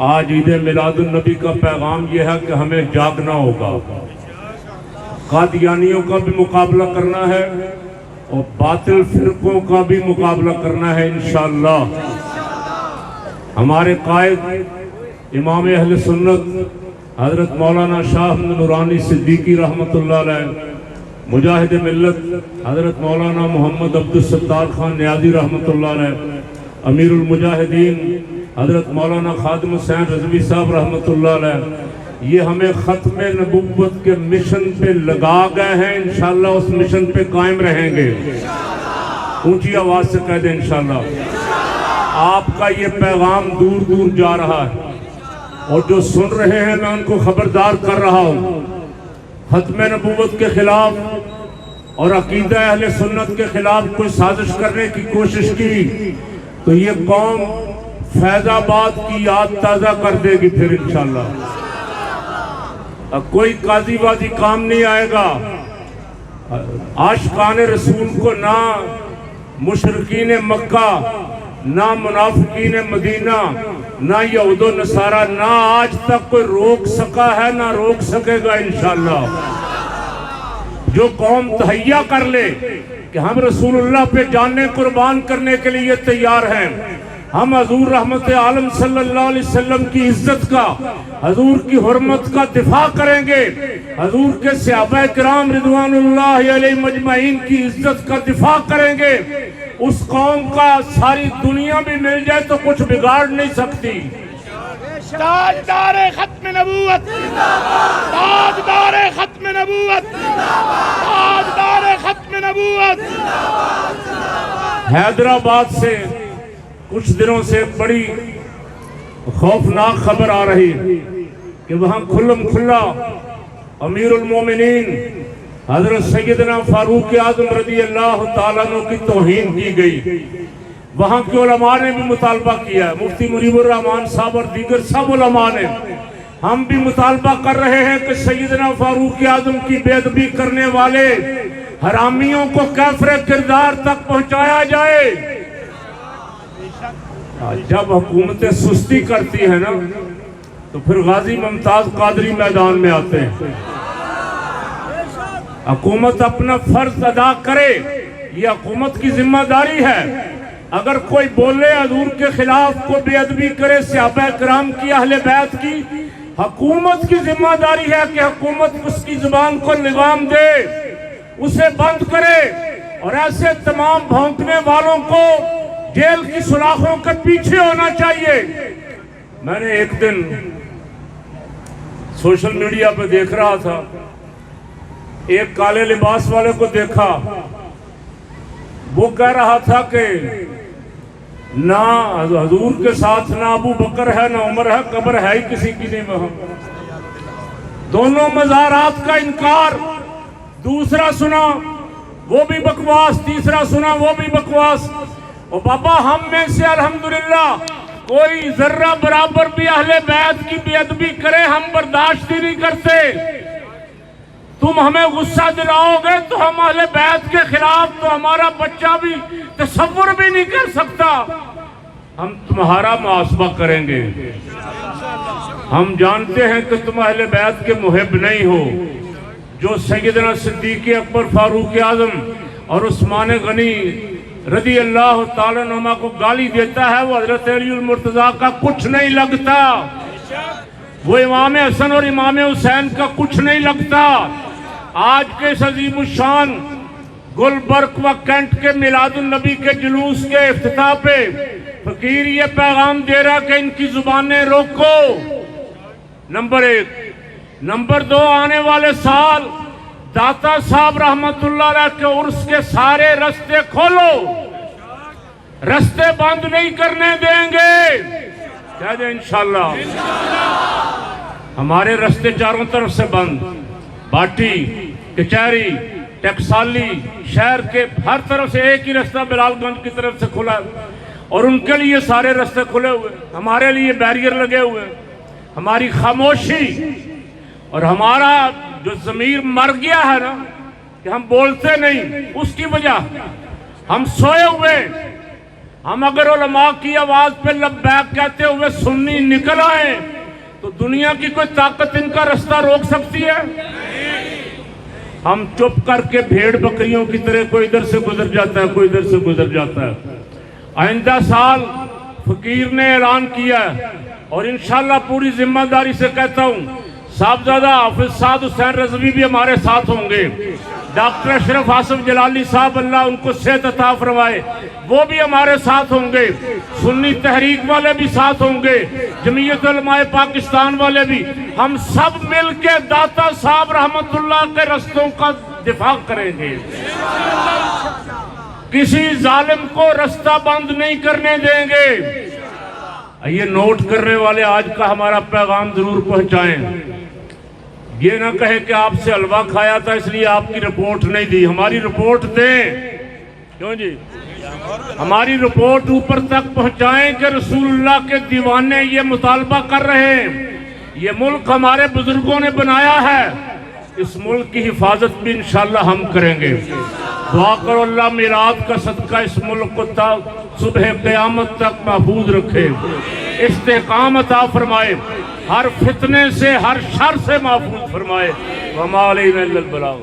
آج عید میلاد النبی کا پیغام یہ ہے کہ ہمیں جاگنا ہوگا، قادیانیوں کا بھی مقابلہ کرنا ہے اور باطل فرقوں کا بھی مقابلہ کرنا ہے انشاءاللہ۔ ہمارے قائد امام اہل سنت حضرت مولانا شاہ احمد نورانی صدیقی رحمۃ اللہ علیہ، مجاہد ملت حضرت مولانا محمد عبدالستار خان نیازی رحمۃ اللہ علیہ، امیر المجاہدین حضرت مولانا خادم حسین رضوی صاحب رحمۃ اللہ علیہ، یہ ہمیں ختم نبوت کے مشن پہ لگا گئے ہیں، انشاءاللہ اس مشن پہ قائم رہیں گے۔ اونچی آواز سے کہہ دیں انشاءاللہ۔ آپ کا یہ پیغام دور دور جا رہا ہے اور جو سن رہے ہیں میں ان کو خبردار کر رہا ہوں، ختم نبوت کے خلاف اور عقیدہ اہل سنت کے خلاف کوئی سازش کرنے کی کوشش کی تو یہ قوم فیض آباد کی یاد تازہ کر دے گی پھر انشاءاللہ۔ اب کوئی قاضی بازی کام نہیں آئے گا۔ عاشقان رسول کو نہ مشرکین مکہ، نہ منافقین مدینہ، نہ یہود و نصارہ، نہ آج تک کوئی روک سکا ہے نہ روک سکے گا انشاءاللہ۔ جو قوم تہیہ کر لے کہ ہم رسول اللہ پہ جانیں قربان کرنے کے لیے تیار ہیں، ہم حضور رحمت عالم صلی اللہ علیہ وسلم کی عزت کا، حضور کی حرمت کا دفاع کریں گے، حضور کے صحابہ کرام رضوان اللہ علیہ مجمعین کی عزت کا دفاع کریں گے، اس قوم کا ساری دنیا بھی مل جائے تو کچھ بگاڑ نہیں سکتی۔ تاجدار ختم نبوت، تاجدار ختم نبوت، تاجدار ختم نبوت۔ حیدرآباد سے کچھ دنوں سے بڑی خوفناک خبر آ رہی کہ وہاں کھلم کھلا امیر المومنین حضرت سیدنا فاروق اعظم رضی اللہ تعالیٰ عنہ کی توہین کی گئی۔ وہاں کے علماء نے بھی مطالبہ کیا ہے، مفتی منیب الرحمان صاحب اور دیگر سب علماء نے، ہم بھی مطالبہ کر رہے ہیں کہ سیدنا فاروق اعظم کی بے ادبی کرنے والے حرامیوں کو کافر کردار تک پہنچایا جائے۔ جب حکومتیں سستی کرتی ہیں نا تو پھر غازی ممتاز قادری میدان میں آتے ہیں۔ حکومت اپنا فرض ادا کرے، یہ حکومت کی ذمہ داری ہے۔ اگر کوئی بولے حضور کے خلاف، کوئی بے ادبی کرے صحابہ کرام کی، اہل بیت کی، حکومت کی ذمہ داری ہے کہ حکومت اس کی زبان کو لگام دے، اسے بند کرے اور ایسے تمام بھونکنے والوں کو جیل کی سلاخوں کے پیچھے ہونا چاہیے۔ میں نے ایک دن سوشل میڈیا پہ دیکھ رہا تھا، ایک کالے لباس والے کو دیکھا، وہ کہہ رہا تھا کہ نہ حضور کے ساتھ نہ ابو بکر ہے نہ عمر ہے، قبر ہے ہی کسی کی نہیں وہاں۔ دونوں مزارات کا انکار، دوسرا سنا وہ بھی بکواس، تیسرا سنا وہ بھی بکواس۔ اور بابا ہم میں سے الحمدللہ کوئی ذرہ برابر بھی اہل بیت کی بے ادبی کرے ہم برداشت ہی نہیں کرتے۔ تم ہمیں غصہ دلاؤ گے تو ہم اہل بیت کے خلاف تو ہمارا بچہ بھی تصور بھی نہیں کر سکتا۔ ہم تمہارا محاسبہ کریں گے۔ ہم جانتے ہیں کہ تم اہل بیت کے محب نہیں ہو۔ جو سیدنا صدیق اکبر فاروق اعظم اور عثمان غنی رضی اللہ تعالیٰ عنہ کو گالی دیتا ہے وہ حضرت علی المرتضیٰ کا کچھ نہیں لگتا، وہ امام حسن اور امام حسین کا کچھ نہیں لگتا۔ آج کے اس عظیم الشان گلبرگ و کینٹ کے میلاد النبی کے جلوس کے افتتاح پہ فقیر یہ پیغام دے رہا کہ ان کی زبانیں روکو، نمبر 1۔ نمبر 2، آنے والے سال داتا صاحب رحمت اللہ علیہ کے عرس کے سارے رستے کھولو، رستے بند نہیں کرنے دیں گے، کہہ دیں انشاءاللہ۔ ہمارے رستے چاروں طرف سے بند، باٹی، کچہری، ٹیکسالی، شہر کے ہر طرف سے ایک ہی رستہ بلال گنج کی طرف سے کھلا ہے اور ان کے لیے سارے رستے کھلے ہوئے، ہمارے لیے بیریئر لگے ہوئے۔ ہماری خاموشی اور ہمارا جو ضمیر مر گیا ہے نا کہ ہم بولتے نہیں، اس کی وجہ ہم سوئے ہوئے ہم اگر علماء کی آواز پہ لبیک کہتے ہوئے سنی نکل آئیں تو دنیا کی کوئی طاقت ان کا رستہ روک سکتی ہے؟ ہم چپ کر کے بھیڑ بکریوں کی طرح کوئی ادھر سے گزر جاتا ہے، کوئی ادھر سے گزر جاتا ہے۔ آئندہ سال فقیر نے اعلان کیا ہے اور انشاءاللہ پوری ذمہ داری سے کہتا ہوں، صاحبزادہ حافظ سعد حسین رضوی بھی ہمارے ساتھ ہوں گے، ڈاکٹر اشرف آصف جلالی صاحب اللہ ان کو صحت عطا فرمائے وہ بھی ہمارے ساتھ ہوں گے، سنی تحریک والے بھی ساتھ ہوں گے، جمعیت علماء پاکستان والے بھی، ہم سب مل کے داتا صاحب رحمت اللہ کے رستوں کا دفاع کریں گے، کسی ظالم کو رستہ بند نہیں کرنے دیں گے۔ یہ نوٹ کرنے والے آج کا ہمارا پیغام ضرور پہنچائیں، یہ نہ کہے کہ آپ سے حلوہ کھایا تھا اس لیے آپ کی رپورٹ نہیں دی، ہماری رپورٹ دیں، کیوں جی ہماری رپورٹ اوپر تک پہنچائیں کہ رسول اللہ کے دیوانے یہ مطالبہ کر رہے ہیں، یہ ملک ہمارے بزرگوں نے بنایا ہے، اس ملک کی حفاظت بھی انشاءاللہ ہم کریں گے۔ دعا کرو اللہ میلاد کا صدقہ اس ملک کو تا صبح قیامت تک محفوظ رکھے، استحکام عطا فرمائے، ہر فتنے سے ہر شر سے محفوظ فرمائے۔ وما علینا الا البلاغ۔